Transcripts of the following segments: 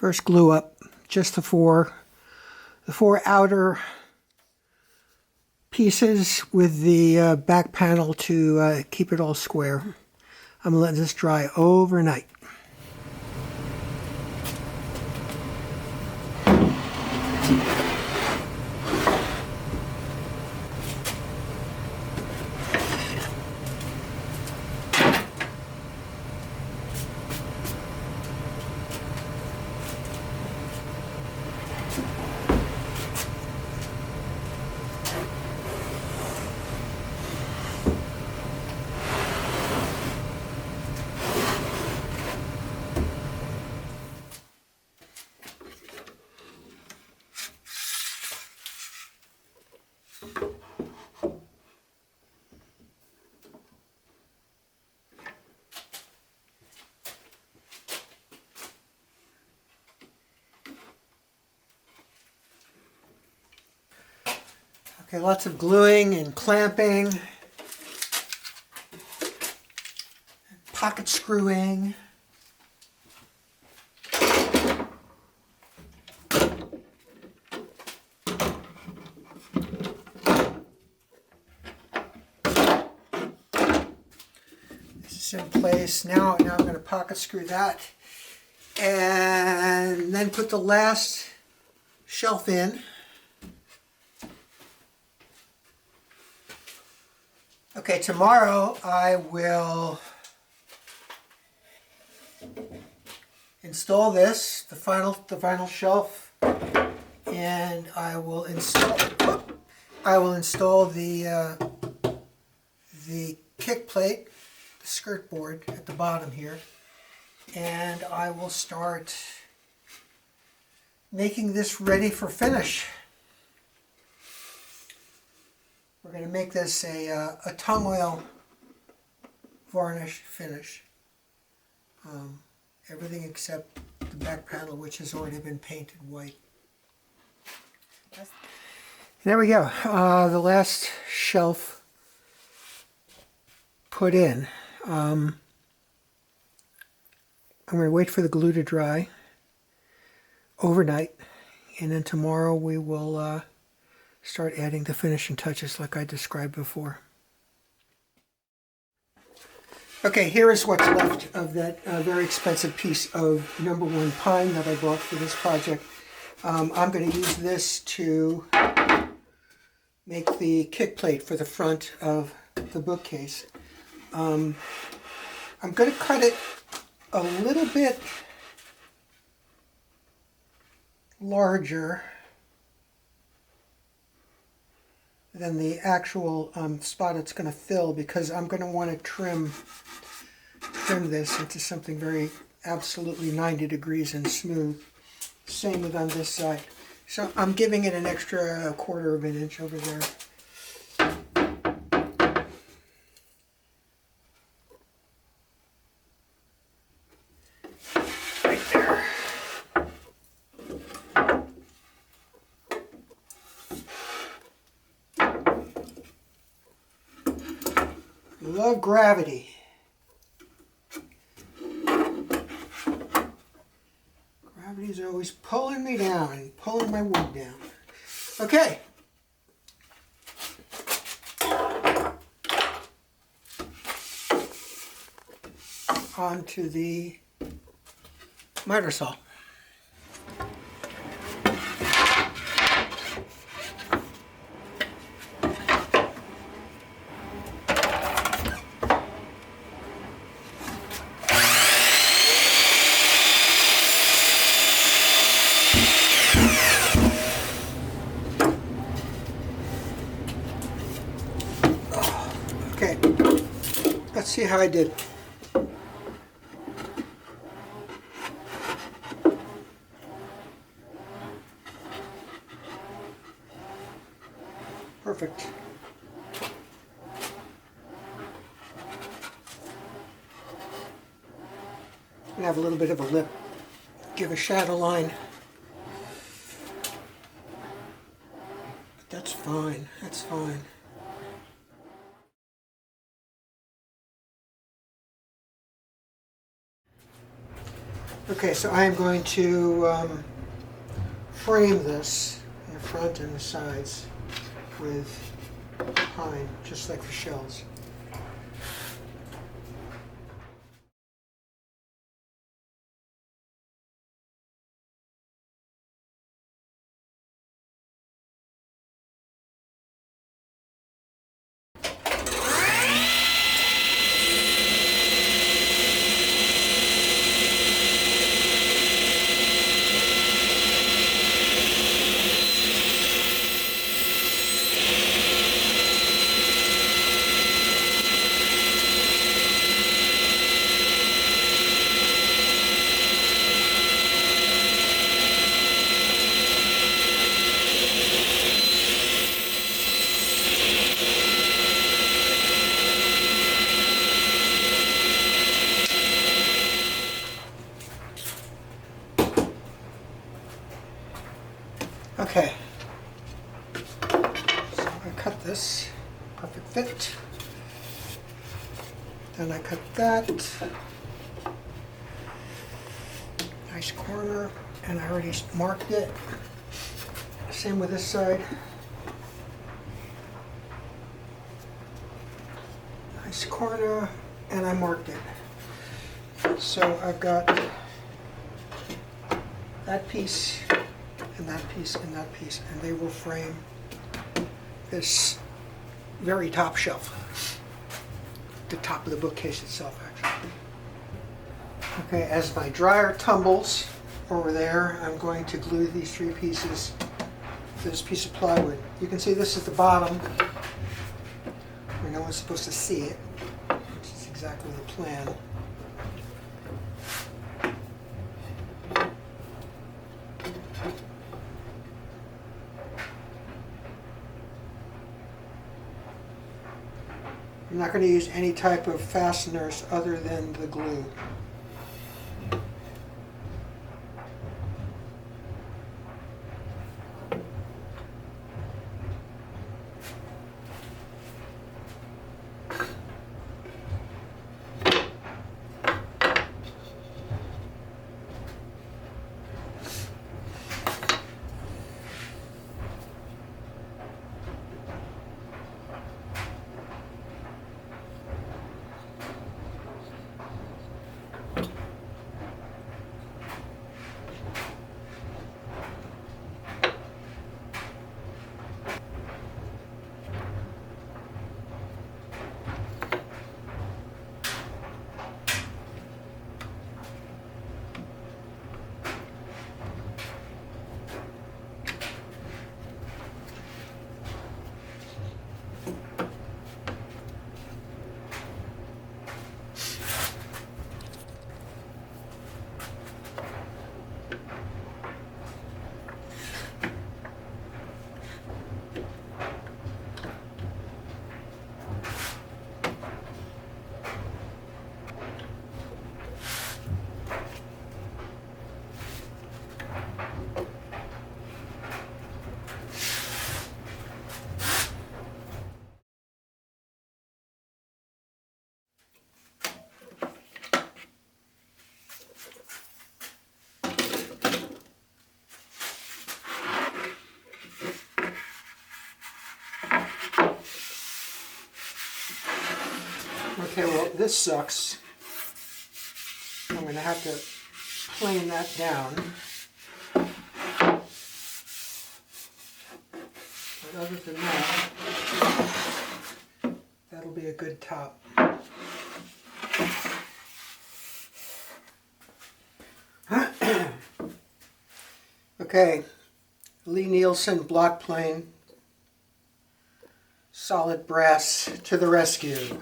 First glue up just the four outer pieces with the back panel to keep it all square. I'm gonna let this dry overnight. Okay, lots of gluing and clamping, pocket screwing. This is in place. Now I'm going to pocket screw that and then put the last shelf in. Okay, tomorrow I will install this, the final shelf, and I will install the kick plate, the skirt board at the bottom here, and I will start making this ready for finish. We're going to make this a tung oil varnish finish. Everything except the back panel, which has already been painted white. There we go. The last shelf put in. I'm going to wait for the glue to dry overnight, and then tomorrow we will start adding the finishing touches like I described before. Okay, here is what's left of that very expensive piece of #1 pine that I bought for this project. I'm going to use this to make the kick plate for the front of the bookcase. I'm going to cut it a little bit larger than the actual spot it's going to fill, because I'm going to want to trim this into something very absolutely 90 degrees and smooth. Same with on this side. So I'm giving it an extra 1/4 of an inch over there. Right there. Love gravity. Gravity's always pulling me down and pulling my wood down. Okay. On to the miter saw. Okay, let's see how I did. Perfect. I'm gonna have a little bit of a lip. Give a shadow line. But that's fine. That's fine. Okay, so I am going to frame this in the front and the sides with pine, just like the shells. Okay, so I cut this, perfect fit. Then I cut that, nice corner, and I already marked it. Same with this side. Nice corner, and I marked it. So I've got that piece, and that piece, and that piece, and they will frame this very top shelf, the top of the bookcase itself, actually. Okay, as my dryer tumbles over there, I'm going to glue these three pieces to this piece of plywood. You can see this is the bottom, where no one's supposed to see it, which is exactly the plan. I'm not going to use any type of fasteners other than the glue. Okay, well, this sucks. I'm going to have to plane that down. But other than that, that'll be a good top. Okay, Lee Nielsen block plane, solid brass to the rescue.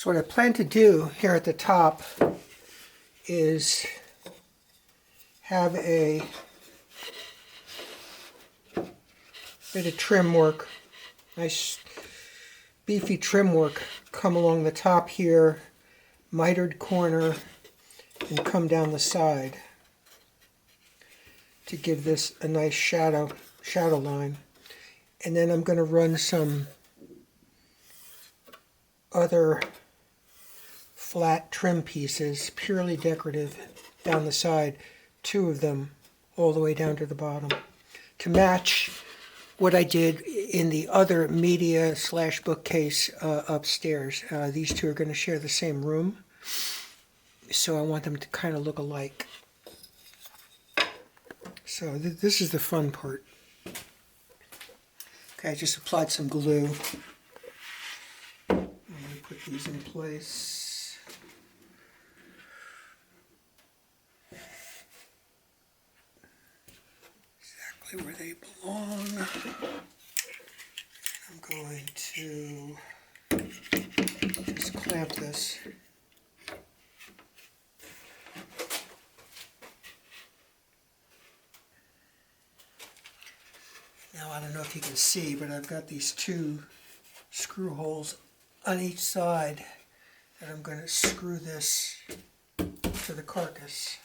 So what I plan to do here at the top is have a bit of trim work, nice beefy trim work, come along the top here, mitered corner, and come down the side to give this a nice shadow line. And then I'm going to run some other flat trim pieces, purely decorative, down the side, 2 of them all the way down to the bottom, to match what I did in the other media / bookcase upstairs. These 2 are going to share the same room, so I want them to kind of look alike. So this is the fun part. Okay, I just applied some glue. I'm going to put these in place. Exactly where they belong. I'm going to just clamp this. Now, I don't know if you can see, but I've got these 2 screw holes on each side that I'm going to screw this to the carcass.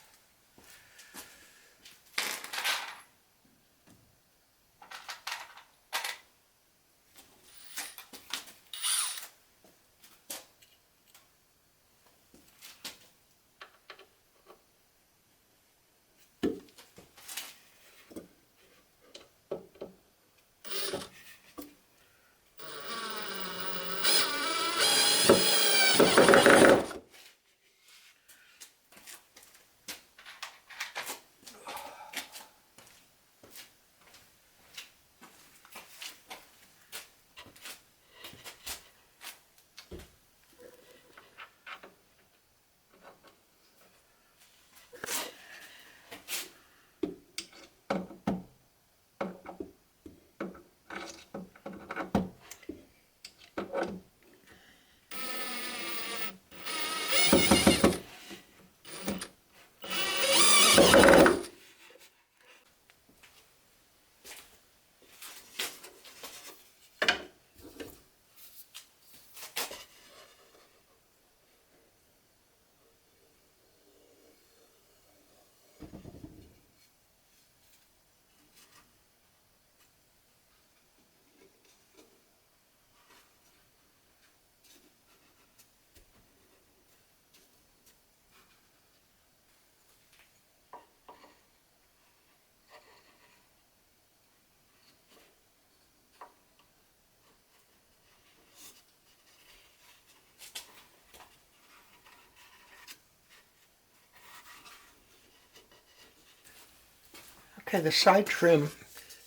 Okay, the side trim,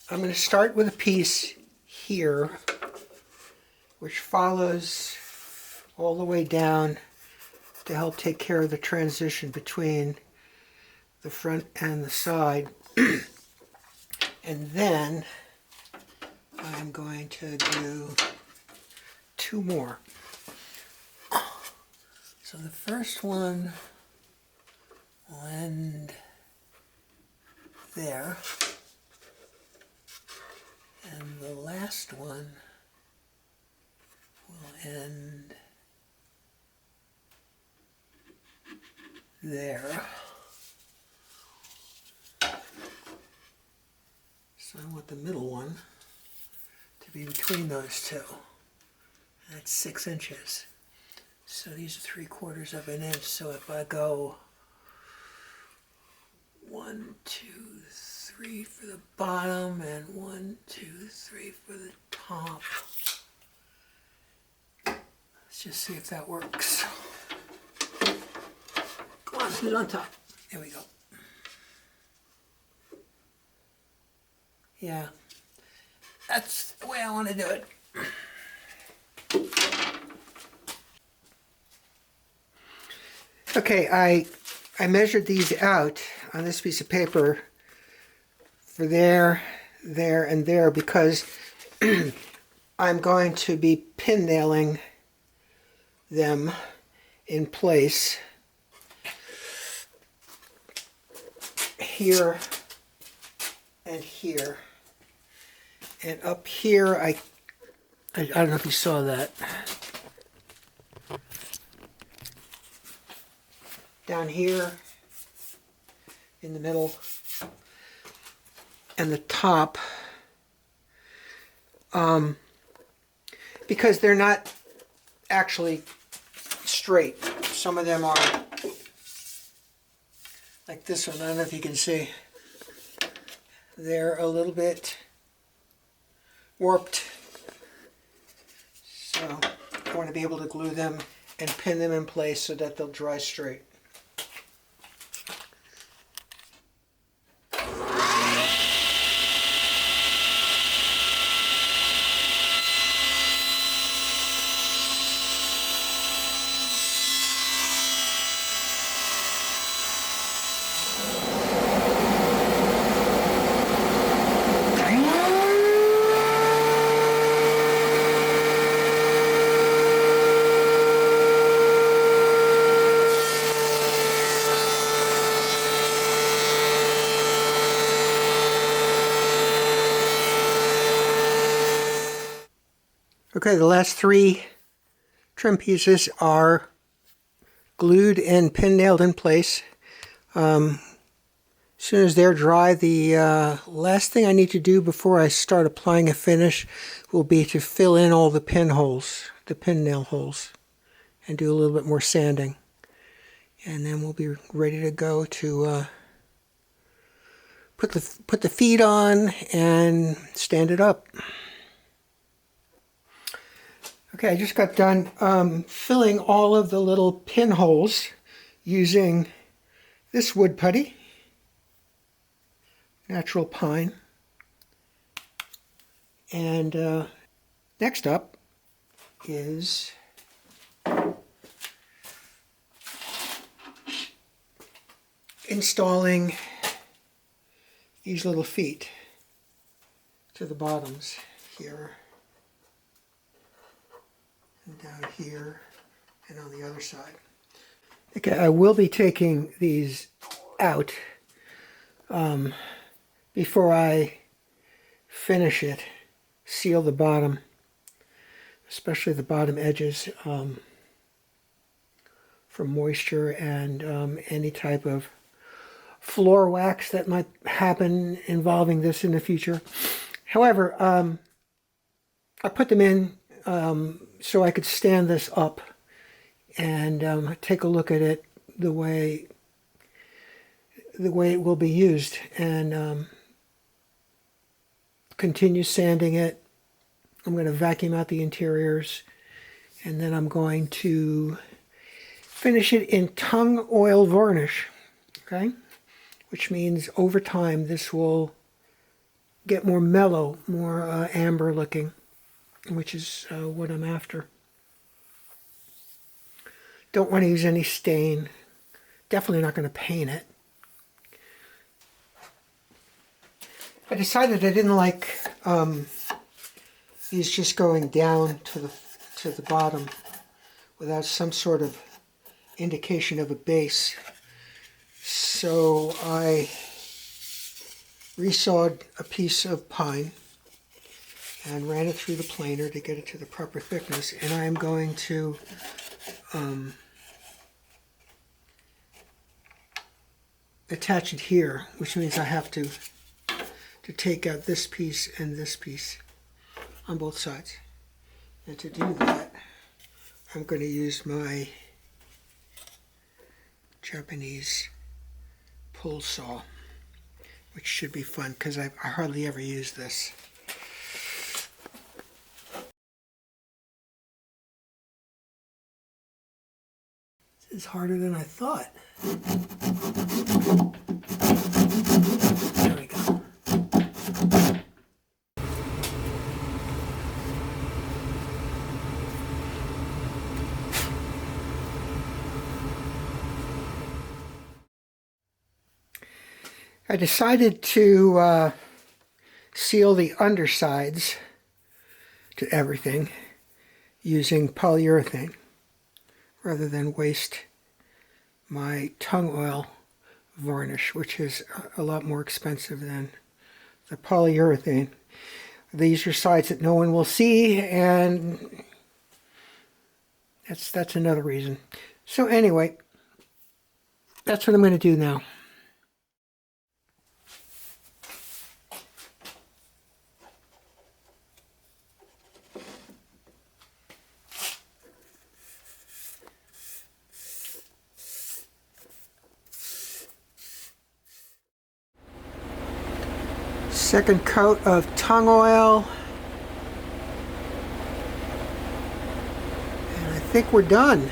I'm going to start with a piece here, which follows all the way down to help take care of the transition between the front and the side. And then I'm going to do 2 more. So the first one will end there, and the last one will end there. So I want the middle one to be between those 2. That's 6 inches. So these are 3/4 of an inch. So if I go 1, 2, 3 for the bottom and 1, 2, 3 for the top. Let's just see if that works. Come on, who's on top? There we go. Yeah, that's the way I want to do it. Okay, I measured these out on this piece of paper for there, there, and there because I'm going to be pin nailing them in place here and here. And up here, I don't know if you saw that. Down here, in the middle, and the top, because they're not actually straight. Some of them are like this one. I don't know if you can see. They're a little bit warped. So I want to be able to glue them and pin them in place so that they'll dry straight. Okay, the last three trim pieces are glued and pin nailed in place. As soon as they're dry, the last thing I need to do before I start applying a finish will be to fill in all the pin holes, the pin nail holes, and do a little bit more sanding. And then we'll be ready to go to put the feet on and stand it up. Okay, I just got done filling all of the little pinholes using this wood putty, natural pine. And next up is installing these little feet to the bottoms here. Down here and on the other side. Okay, I will be taking these out before I finish it, seal the bottom, especially the bottom edges, from moisture and any type of floor wax that might happen involving this in the future. However, I put them in so I could stand this up and take a look at it the way it will be used, and continue sanding it. I'm going to vacuum out the interiors, and then I'm going to finish it in tung oil varnish, okay? Which means over time this will get more mellow, more amber looking, which is what I'm after. Don't want to use any stain. Definitely not going to paint it. I decided I didn't like these just going down to the bottom without some sort of indication of a base. So I resawed a piece of pine and ran it through the planer to get it to the proper thickness, and I'm going to attach it here, which means I have to take out this piece and this piece on both sides. And to do that, I'm going to use my Japanese pull saw, which should be fun because I hardly ever use this. This is harder than I thought. There we go. I decided to seal the undersides to everything using polyurethane. rather than waste my tung oil varnish, which is a lot more expensive than the polyurethane. These are sides that no one will see, and that's another reason. So anyway, that's what I'm going to do now. Second coat of tung oil. And I think we're done.